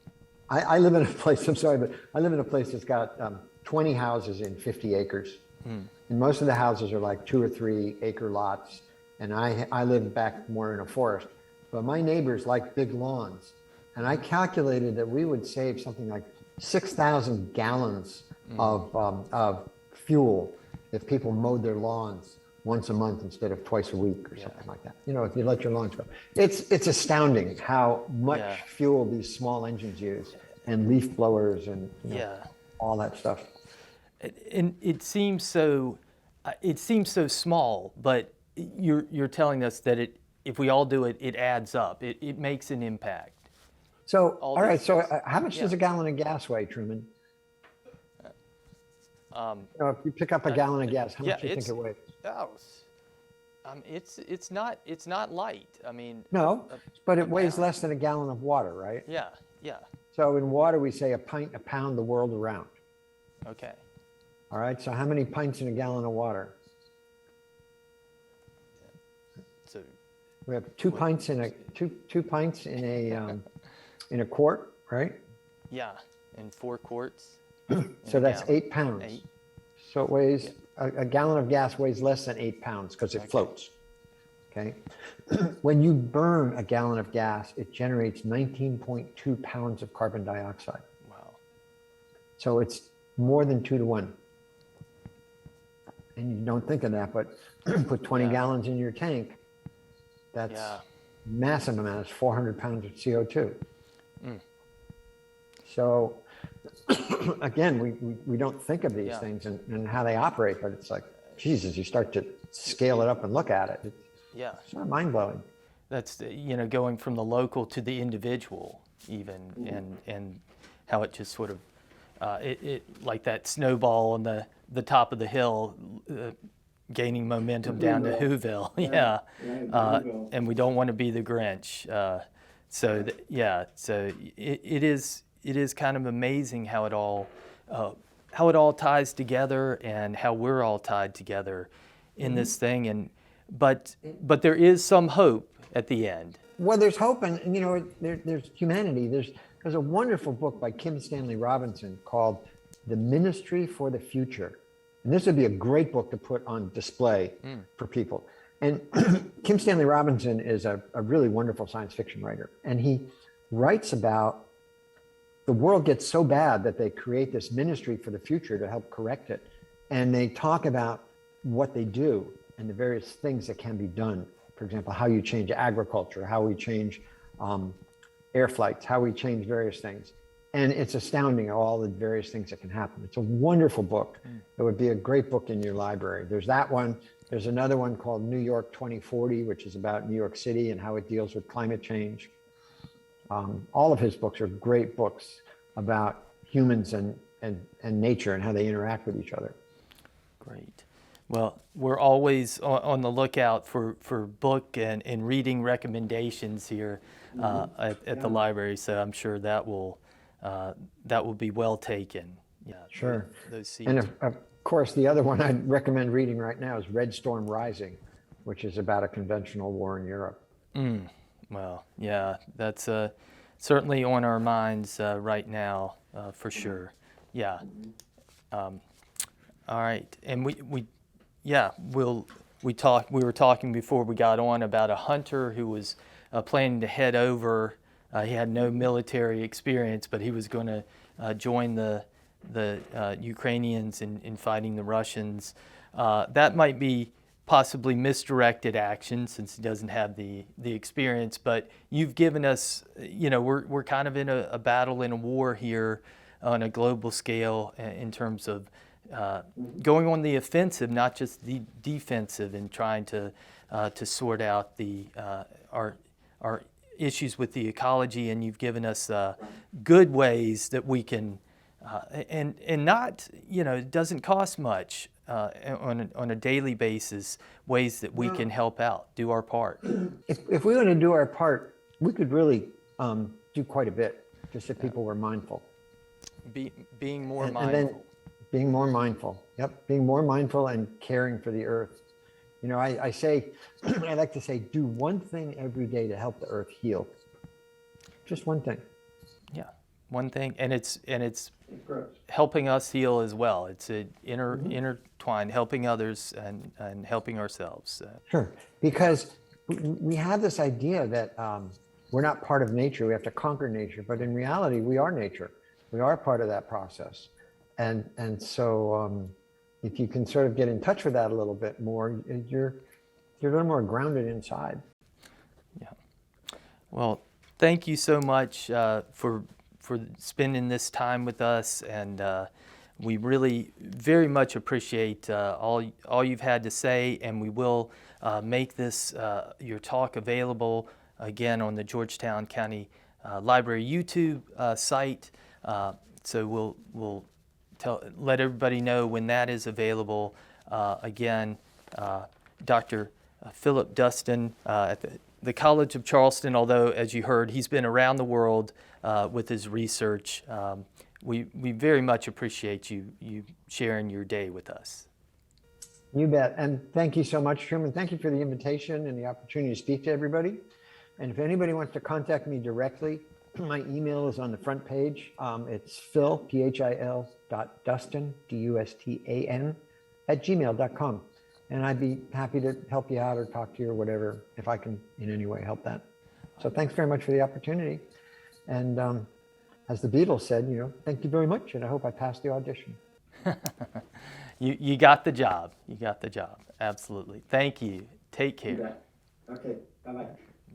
S2: I live in a place, I'm sorry, but I live in a place that's got 20 houses in 50 acres. And most of the houses are like 2 or 3 acre lots. And I live back more in a forest, but my neighbors like big lawns. And I calculated that we would save something like 6,000 gallons of fuel if people mowed their lawns once a month instead of twice a week or something like that. If you let your lawns go. It's astounding how much fuel these small engines use, and leaf blowers and all that stuff.
S1: And it seems so small, but you're telling us that if we all do it, it adds up. It makes an impact.
S2: So, all right. So, how much does a gallon of gas weigh, Truman? If you pick up a gallon of gas, how much do you think it weighs?
S1: It's not light. I mean,
S2: no, but it weighs less than a gallon of water, right?
S1: Yeah.
S2: So in water, we say a pint a pound the world around.
S1: Okay.
S2: All right. So how many pints in a gallon of water? We have 2 pints in a two pints in a quart, right?
S1: Yeah, and 4 quarts.
S2: So that's 8 pounds.
S1: 8.
S2: So it weighs a gallon of gas weighs less than 8 pounds because it floats. Okay. When you burn a gallon of gas, it generates 19.2 pounds of carbon dioxide.
S1: Wow.
S2: So it's more than 2 to 1. And you don't think of that, but put 20 gallons in your tank. That's massive amount. It's 400 pounds of CO2. So again, we don't think of these things and how they operate, but it's like, Jesus, you start to scale it up and look at it. It's not mind-blowing.
S1: That's, going from the local to the individual even, and how it just sort of, it like that snowball on the top of the hill, gaining momentum down to Whoville. And we don't want to be the Grinch. So it is kind of amazing how it all ties together and how we're all tied together in this thing. But there is some hope at the end.
S2: Well, there's hope, and there's humanity. There's a wonderful book by Kim Stanley Robinson called The Ministry for the Future. And this would be a great book to put on display for people. And Kim Stanley Robinson is a really wonderful science fiction writer. And he writes about the world gets so bad that they create this ministry for the future to help correct it. And they talk about what they do and the various things that can be done. For example, how you change agriculture, how we change air flights, how we change various things. And it's astounding all the various things that can happen. It's a wonderful book. It would be a great book in your library. There's that one. There's another one called New York 2040, which is about New York City and how it deals with climate change. All of his books are great books about humans and nature and how they interact with each other.
S1: Great. Well, we're always on the lookout for book and reading recommendations here at the library, so I'm sure that will be well taken. Yeah,
S2: sure.
S1: Those seeds.
S2: And of course, the other one I'd recommend reading right now is Red Storm Rising, which is about a conventional war in Europe.
S1: Well, yeah, that's certainly on our minds right now, for sure. Yeah. All right, and we were talking before we got on about a hunter who was planning to head over. He had no military experience, but he was going to join the Ukrainians in fighting the Russians. That might be possibly misdirected action since he doesn't have the experience, but you've given us, we're kind of in a battle, in a war here on a global scale in terms of going on the offensive, not just the defensive, and trying to sort out our issues with the ecology. And you've given us good ways that we can, and not, it doesn't cost much on a daily basis, ways that we can help out, do our part.
S2: If we were to do our part, we could really do quite a bit, just if people were mindful.
S1: Being more mindful.
S2: And then being more mindful. Yep, being more mindful and caring for the earth. I say, I like to say, do one thing every day to help the earth heal. Just one thing.
S1: Yeah, one thing, and it's helping us heal as well. It's intertwined, helping others and helping ourselves.
S2: Sure, because we have this idea that we're not part of nature. We have to conquer nature, but in reality, we are nature. We are part of that process. And so if you can sort of get in touch with that a little bit more, you're a little more grounded inside.
S1: Yeah. Well, thank you so much for spending this time with us, and we really very much appreciate all you've had to say, and we will make this your talk available again on the Georgetown County Library YouTube site. So we'll let everybody know when that is available. Again, Dr. Phillip Dustan at the College of Charleston, although, as you heard, he's been around the world with his research. We very much appreciate you sharing your day with us.
S2: You bet. And thank you so much, Truman. Thank you for the invitation and the opportunity to speak to everybody. And if anybody wants to contact me directly, my email is on the front page. It's Phil, Phil, Dustan, Dustan, @gmail.com. And I'd be happy to help you out or talk to you or whatever, if I can in any way help that. So thanks very much for the opportunity. And as the Beatles said, thank you very much. And I hope I passed the audition.
S1: You got the job. You got the job. Absolutely. Thank you. Take care.
S2: Okay. Bye-bye.